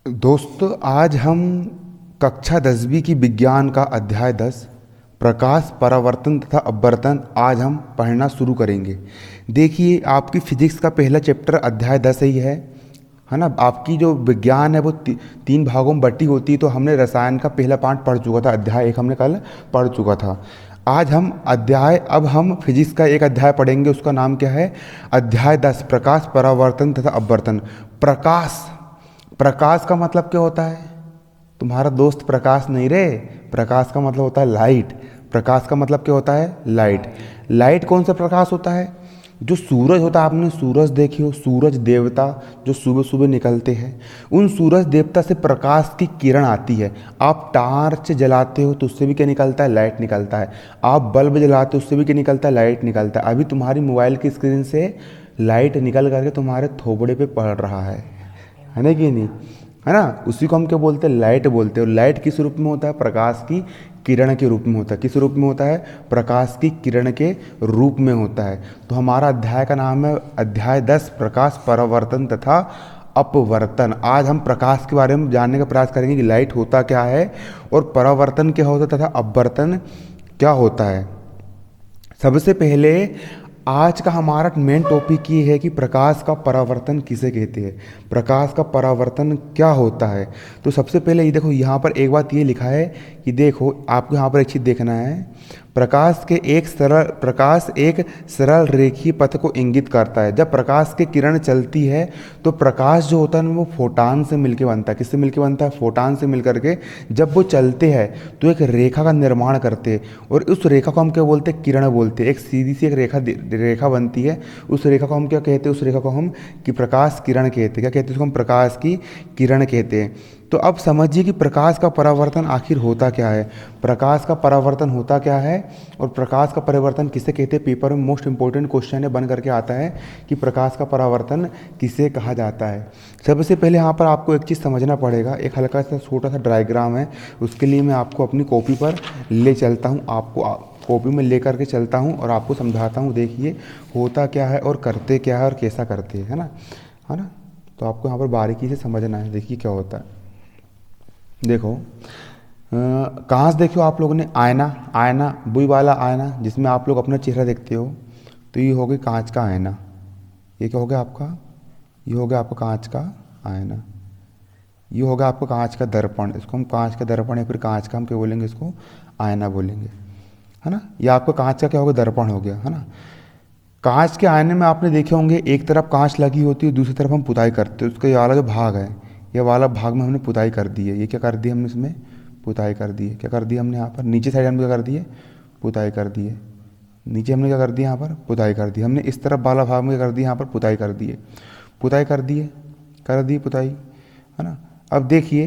दोस्तों, आज हम कक्षा 10वीं की विज्ञान का अध्याय 10 प्रकाश, परावर्तन तथा अपवर्तन आज हम पढ़ना शुरू करेंगे। देखिए, आपकी फिजिक्स का पहला चैप्टर अध्याय 10 ही है ना। आपकी जो विज्ञान है वो तीन भागों में बटी होती है। तो हमने रसायन का पहला पार्ट पढ़ चुका था, अध्याय 1 हमने कल पढ़ चुका था। अब हम फिजिक्स का एक अध्याय पढ़ेंगे, उसका नाम क्या है? अध्याय 10 प्रकाश, परावर्तन तथा अपवर्तन। प्रकाश, प्रकाश का मतलब क्या होता है? तुम्हारा दोस्त प्रकाश नहीं रे। प्रकाश का मतलब होता है लाइट। प्रकाश का मतलब क्या होता है? लाइट। लाइट कौन सा प्रकाश होता है? जो सूरज होता है, आपने सूरज देखी हो, सूरज देवता जो सुबह सुबह निकलते हैं, उन सूरज देवता से प्रकाश की किरण आती है। आप टार्च जलाते हो तो उससे भी क्या निकलता है? लाइट निकलता है। आप बल्ब जलाते हो उससे भी क्या निकलता है? लाइट निकलता है। अभी तुम्हारी मोबाइल की स्क्रीन से लाइट निकल करके तुम्हारे थोबड़े पे पड़ रहा है ना कि नहीं? है ना। उसी को हम क्या बोलते हैं? लाइट बोलते हैं। और लाइट किस रूप में होता है? प्रकाश की किरण के रूप में होता है। किस रूप में होता है? प्रकाश की किरण के रूप में होता है। तो हमारा अध्याय का नाम है अध्याय 10 प्रकाश, परावर्तन तथा अपवर्तन। आज हम प्रकाश के बारे में जानने का प्रयास करेंगे कि लाइट होता क्या है और परावर्तन क्या होता है तथा अपवर्तन क्या होता है। सबसे पहले आज का हमारा मेन टॉपिक ये है कि प्रकाश का परावर्तन किसे कहते हैं, प्रकाश का परावर्तन क्या होता है। तो सबसे पहले ये देखो, यहाँ पर एक बात ये लिखा है कि देखो, आपको यहाँ पर एक चीज़ देखना है। प्रकाश एक सरल रेखीय पथ को इंगित करता है। जब प्रकाश की किरण चलती है तो प्रकाश जो होता है ना, वो फोटान से मिलके बनता है। किससे मिलके बनता है? फोटान से मिलकर के जब वो चलते हैं तो एक रेखा का निर्माण करते हैं। और उस रेखा को हम क्या बोलते हैं? किरण बोलते हैं। एक सीधी सी एक रेखा बनती है। उस रेखा को हम क्या कहते हैं? उस रेखा को हम कि प्रकाश किरण कहते हैं। क्या कहते हैं उसको? हम प्रकाश की किरण कहते हैं। तो अब समझिए कि प्रकाश का परावर्तन आखिर होता क्या है। प्रकाश का परावर्तन होता क्या है और प्रकाश का परावर्तन किसे कहते हैं? पेपर में मोस्ट इंपॉर्टेंट क्वेश्चन है, बन करके आता है कि प्रकाश का परावर्तन किसे कहा जाता है। सबसे पहले यहाँ पर आपको एक चीज़ समझना पड़ेगा। एक हल्का सा छोटा सा डायग्राम है, उसके लिए मैं आपको अपनी कॉपी पर ले चलता हूँ। आपको कॉपी में ले करके चलता हूँ और आपको समझाता हूँ। देखिए होता क्या है और करते क्या है और कैसा करते हैं, है ना। तो आपको यहाँ पर बारीकी से समझना है। देखिए क्या होता है। देखो, कांच देखो आप लोगों ने, आईना, आईना बुई वाला आईना जिसमें आप लोग अपना चेहरा देखते हो। तो ये हो गया कांच का आईना। ये क्या हो गया आपका? ये हो गया आपका कांच का आईना। ये होगा आपका कांच का दर्पण। इसको हम कांच का दर्पण या फिर कांच का हम क्या बोलेंगे? इसको आईना बोलेंगे, है ना। ये आपका कांच का क्या होगा? दर्पण हो गया, है ना। कांच के आईने में आपने देखे होंगे, एक तरफ कांच लगी होती है, दूसरी तरफ हम पुताई करते हैं। उसका ये वाला जो भाग है, ये वाला भाग में हमने पुताई कर दी है। ये क्या कर दी हमने? इसमें पुताई कर दी है। क्या कर दी हमने यहाँ पर? नीचे साइड हमने क्या कर दी है? पुताई कर दी है। नीचे हमने क्या कर दिया? यहाँ पर पुताई कर दी। हमने इस तरफ वाला भाग में क्या कर दिया? यहाँ पर पुताई कर दी है। पुताई कर दी है, कर दी पुताई, है ना। अब देखिए,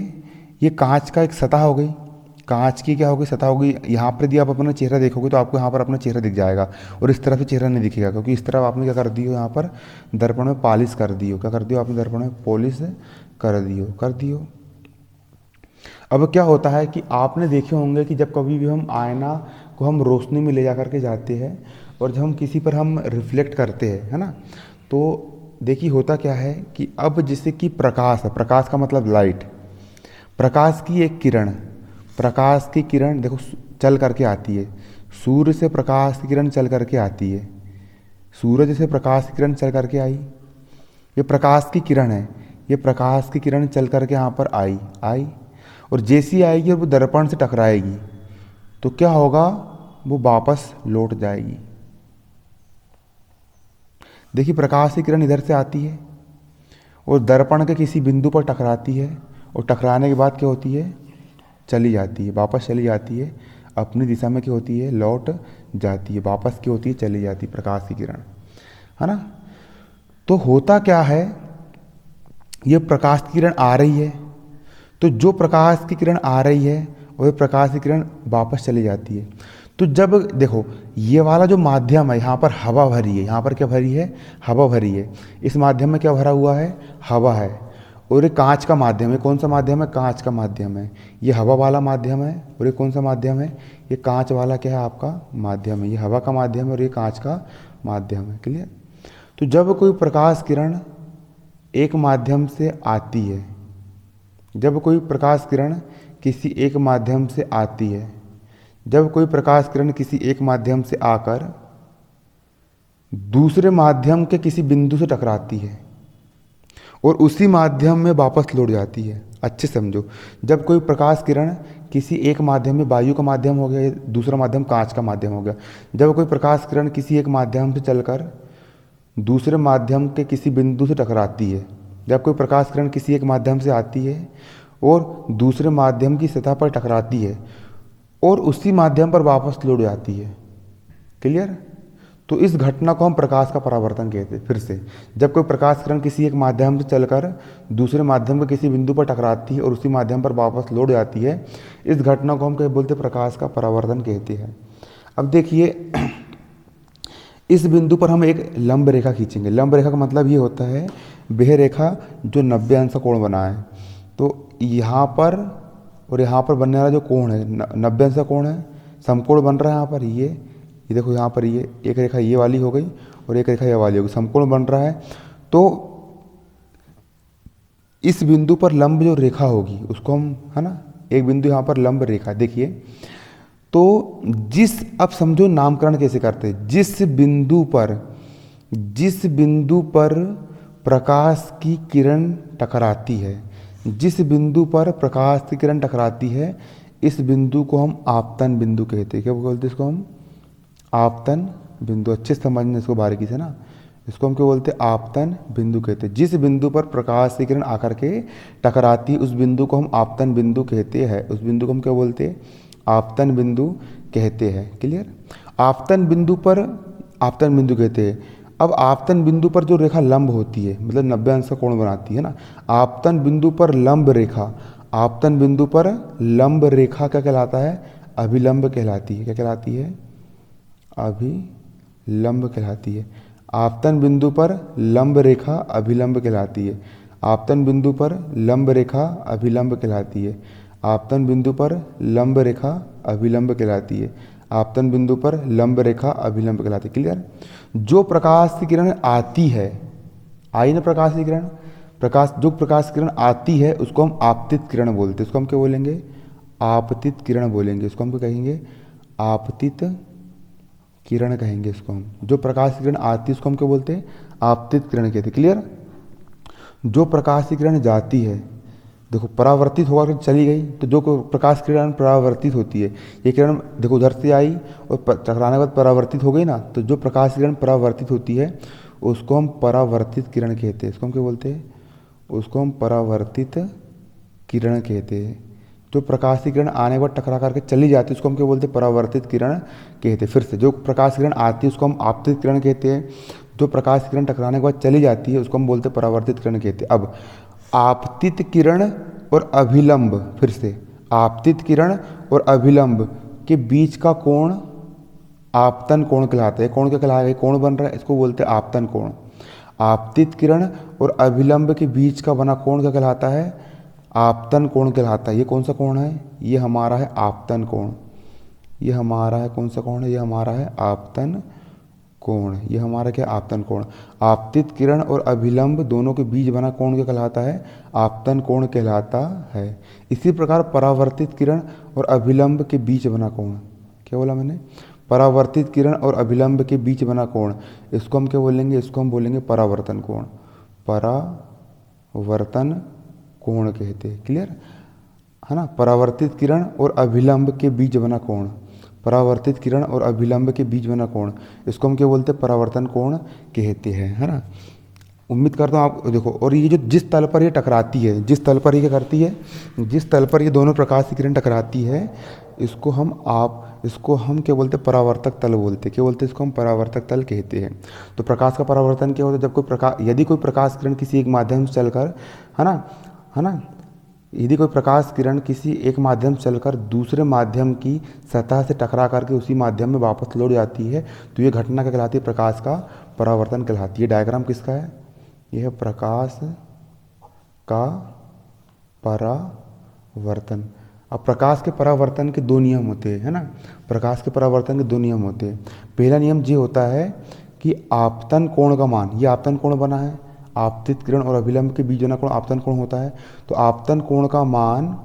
ये कांच का एक सतह हो गई। कांच की क्या होगी? सतह होगी। यहाँ पर यदि आप अपना चेहरा देखोगे तो आपको यहाँ पर अपना चेहरा दिख जाएगा और इस तरफ से चेहरा नहीं दिखेगा, क्योंकि इस तरफ आपने क्या कर दी हो? यहाँ पर दर्पण में पॉलिश कर दी हो। क्या कर दी हो आपने? दर्पण में पॉलिश कर दी हो। अब क्या होता है कि आपने देखे होंगे कि जब कभी भी हम आईना को हम रोशनी में ले जा करके जाते हैं और जब हम किसी पर हम रिफ्लेक्ट करते हैं, है ना, तो देखिए होता क्या है कि अब जैसे कि प्रकाश है, प्रकाश का मतलब लाइट, प्रकाश की एक किरण, प्रकाश की किरण देखो चल करके आती है। सूर्य से प्रकाश की किरण चल करके आती है। सूरज से प्रकाश की किरण चल करके आई। ये प्रकाश की किरण है। ये प्रकाश की किरण चल करके यहाँ पर आई आई और जैसी आएगी और वो दर्पण से टकराएगी तो क्या होगा? वो वापस लौट जाएगी। देखिए, प्रकाश की किरण इधर से आती है और दर्पण के किसी बिंदु पर टकराती है और टकराने के बाद क्या होती है? चली जाती है, वापस चली जाती है। अपनी दिशा में क्या होती है? लौट जाती है। वापस क्या होती है? चली जाती है प्रकाश की किरण, है ना। तो होता क्या है, ये प्रकाश की किरण आ रही है, तो जो प्रकाश की किरण आ रही है वह प्रकाश की किरण वापस चली जाती है। तो जब देखो, ये वाला जो माध्यम है, यहाँ पर हवा भरी है। यहाँ पर क्या भरी है? हवा भरी है। इस माध्यम में क्या भरा हुआ है? हवा है। और ये कांच का माध्यम है। कौन सा माध्यम है? कांच का माध्यम है। ये हवा वाला माध्यम है और ये कौन सा माध्यम है? ये कांच वाला क्या है? आपका माध्यम है। ये हवा का माध्यम है और ये कांच का माध्यम है। क्लियर। तो जब कोई प्रकाश किरण एक माध्यम से आती है, जब कोई प्रकाश किरण किसी एक माध्यम से आती है, जब कोई प्रकाश किरण किसी एक माध्यम से आकर दूसरे माध्यम के किसी बिंदु से टकराती है और उसी माध्यम में वापस लौट जाती है। अच्छे समझो, जब कोई प्रकाश किरण किसी एक माध्यम में, वायु का माध्यम हो गया, दूसरा माध्यम कांच का माध्यम हो गया, जब कोई प्रकाश किरण किसी एक माध्यम से चलकर दूसरे माध्यम के किसी बिंदु से टकराती है, जब कोई प्रकाश किरण किसी एक माध्यम से आती है और दूसरे माध्यम की सतह पर टकराती है और उसी माध्यम पर वापस लौट जाती है। क्लियर? तो इस घटना को हम प्रकाश का परावर्तन कहते हैं। फिर से, जब कोई प्रकाश किरण किसी एक माध्यम से चलकर दूसरे माध्यम के किसी बिंदु पर टकराती है और उसी माध्यम पर वापस लौट जाती है, इस घटना को हम क्या बोलते हैं? प्रकाश का परावर्तन कहते हैं। अब देखिए, इस बिंदु पर हम एक लंब रेखा खींचेंगे। लंब रेखा का मतलब ये होता है वह रेखा जो 90 अंश का कोण बना है। तो यहाँ पर और यहाँ पर बनने वाला जो कोण है 90 अंश का कोण है, समकोण बन रहा है। यहाँ पर ये देखो, यहाँ पर ये एक रेखा ये वाली हो गई और एक रेखा ये वाली हो गई, समकोण बन रहा है। तो इस बिंदु पर लंब जो रेखा होगी उसको हम, है ना, एक बिंदु यहाँ पर लंब रेखा, देखिए। तो अब समझो नामकरण कैसे करते हैं। जिस बिंदु पर प्रकाश की किरण टकराती है, जिस बिंदु पर प्रकाश की किरण टकराती है, इस बिंदु को हम आपतन बिंदु कहते हैं। क्या बोलते हैं इसको हम? आपतन बिंदु। अच्छे से समझना इसको बारीकी से ना। इसको हम क्या बोलते हैं? आपतन बिंदु कहते हैं। जिस बिंदु पर प्रकाश की किरण आकर के टकराती है उस बिंदु को हम आपतन बिंदु कहते हैं। उस बिंदु को हम क्या बोलते हैं? आपतन बिंदु कहते हैं। क्लियर? आपतन बिंदु पर आपतन बिंदु कहते हैं। अब आपतन बिंदु पर जो रेखा लंब होती है, मतलब 90 अंश का कोण बनाती है ना, आपतन बिंदु पर लंब रेखा, आपतन बिंदु पर लंब रेखा क्या कहलाता है? अभिलंब कहलाती है। क्या कहलाती है? अभिलंब कहलाती है। आपतन बिंदु पर लंब रेखा अभिलंब कहलाती है। आपतन बिंदु पर लंब रेखा अभिलंब कहलाती है। आपतन बिंदु पर लंब रेखा अभिलंब कहलाती है। आपतन बिंदु पर लंब रेखा अभिलंब कहलाती है। क्लियर? जो प्रकाश की किरण आती है, आई ना प्रकाश की किरण, जो प्रकाश किरण आती है उसको हम आपतित किरण बोलते हैं। उसको हम क्या बोलेंगे? आपतित किरण बोलेंगे। उसको हम क्या कहेंगे? आपतित किरण कहेंगे इसको हम। जो प्रकाश की किरण आती है उसको हम क्या बोलते हैं? आपतित किरण कहते हैं। क्लियर? जो प्रकाश की किरण जाती है, देखो परावर्तित होकर चली गई, तो जो प्रकाश की किरण परावर्तित होती है, ये किरण देखो उधर से आई और टकराने के बाद परावर्तित हो गई ना, तो जो प्रकाश की किरण परावर्तित होती है उसको हम परावर्तित किरण कहते हैं। इसको हम क्या बोलते हैं? उसको हम परावर्तित किरण कहते हैं। जो प्रकाश की किरण आने के बाद टकरा करके चली जाती है उसको हम क्या बोलते हैं? परावर्तित किरण कहते हैं। फिर से, जो प्रकाश किरण आती है उसको हम आपतित किरण कहते हैं। जो प्रकाश की किरण टकराने के बाद चली जाती है उसको हम बोलते हैं परावर्तित किरण कहते हैं। अब आपतित किरण और अभिलंब, फिर से, आपतित किरण और अभिलंब के बीच का कोण आपतन कोण कहलाता है। कोण क्या कहलाएगा? कोण बन रहा है, इसको बोलते हैं आपतन कोण। आपतित किरण और अभिलंब के बीच का बना कोण क्या कहलाता है? आपतन कोण कहलाता है। ये कौन सा कोण है? ये हमारा है आपतन कोण। ये हमारा है कौन सा कोण है? ये हमारा है आपतन कोण। ये हमारा क्या? आपतन कोण। आपतित किरण और अभिलंब दोनों के बीच बना कोण क्या कहलाता है? आपतन कोण कहलाता है। इसी प्रकार परावर्तित किरण और अभिलंब के बीच बना कोण, क्या बोला मैंने? परावर्तित किरण और अभिलंब के बीच बना कोण, इसको हम क्या बोलेंगे? इसको हम बोलेंगे परावर्तन कोण। परावर्तन कोण कहते हैं। क्लियर है ना? परावर्तित किरण और अभिलंब के बीच बना कोण, परावर्तित किरण और अभिलंब के बीच बना कोण, इसको हम क्या बोलते हैं? परावर्तन कोण कहते हैं। है ना? उम्मीद करता हूँ आप देखो। और ये जो जिस तल पर ये टकराती है, जिस तल पर ये क्या करती है, जिस तल पर ये दोनों प्रकाश की किरण टकराती है, इसको हम क्या बोलते हैं? परावर्तक तल बोलते हैं। क्या बोलते हैं? इसको हम परावर्तक तल कहते हैं। तो प्रकाश का परावर्तन क्या होता है? जब यदि कोई प्रकाश किरण किसी एक माध्यम से चलकर, है ना, यदि कोई प्रकाश किरण किसी एक माध्यम से चलकर दूसरे माध्यम की सतह से टकरा करके उसी माध्यम में वापस लौट जाती है, तो ये घटना क्या कहलाती है? प्रकाश का परावर्तन कहलाती है। डायग्राम किसका है? यह है प्रकाश का परावर्तन। अब प्रकाश के परावर्तन के दो नियम होते हैं, है ना? प्रकाश के परावर्तन के दो नियम होते हैं। पहला नियम ये होता है कि आपतन कोण का मान, ये आपतन कोण बना है, आपतित किरण और अभिलंब के बीच जो ना कोण आपतन कोण होता है, तो आपतन कोण का मान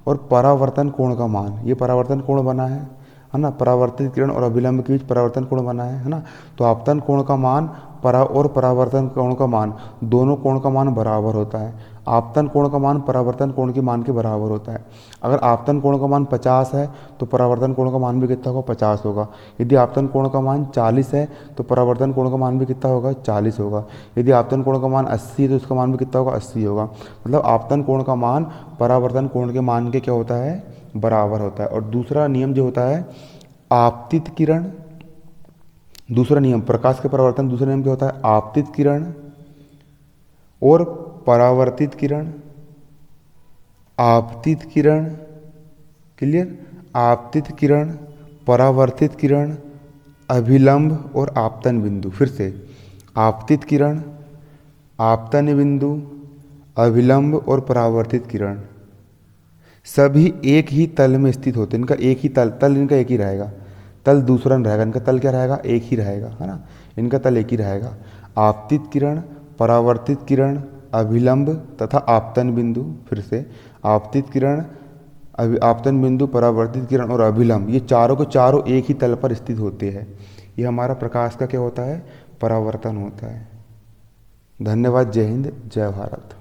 और परावर्तन कोण का मान, ये परावर्तन कोण बना है ना, परावर्तित किरण और अभिलंब के बीच परावर्तन कोण बना है ना। तो आपतन कोण का मान और परावर्तन कोण का मान, दोनों कोण का मान बराबर होता है। आपतन कोण का मान परावर्तन कोण के मान के बराबर होता है। अगर आपतन कोण का मान 50 है तो परावर्तन कोण का मान भी कितना होगा, 50 होगा। यदि आपतन कोण का मान 40 है तो परावर्तन कोण का मान भी कितना होगा, 40 होगा। यदि आपतन कोण का मान 80 है तो उसका मान भी कितना होगा, 80 होगा। मतलब आपतन कोण का मान परावर्तन कोण के मान के क्या होता है, बराबर होता है। और दूसरा नियम जो होता है आपतित किरण, दूसरा नियम प्रकाश के परावर्तन, दूसरा नियम क्या होता है, आपतित किरण और परावर्तित किरण, आपतित किरण, क्लियर, आपतित किरण, परावर्तित किरण, अभिलंब और आपतन बिंदु। फिर से आपतित किरण, आपतन बिंदु, अभिलंब और परावर्तित किरण सभी एक ही तल में स्थित होते हैं। इनका एक ही तल इनका एक ही रहेगा, तल दूसरा नहीं रहेगा। इनका तल क्या रहेगा, एक ही रहेगा, है ना। इनका तल एक ही रहेगा। आपतित किरण, परावर्तित किरण, अभिलंब तथा आपतन बिंदु। फिर से आपतित किरण, आपतन बिंदु, परावर्तित किरण और अभिलंब, ये चारों के चारों एक ही तल पर स्थित होते हैं। ये हमारा प्रकाश का क्या होता है, परावर्तन होता है। धन्यवाद। जय हिंद, जय भारत।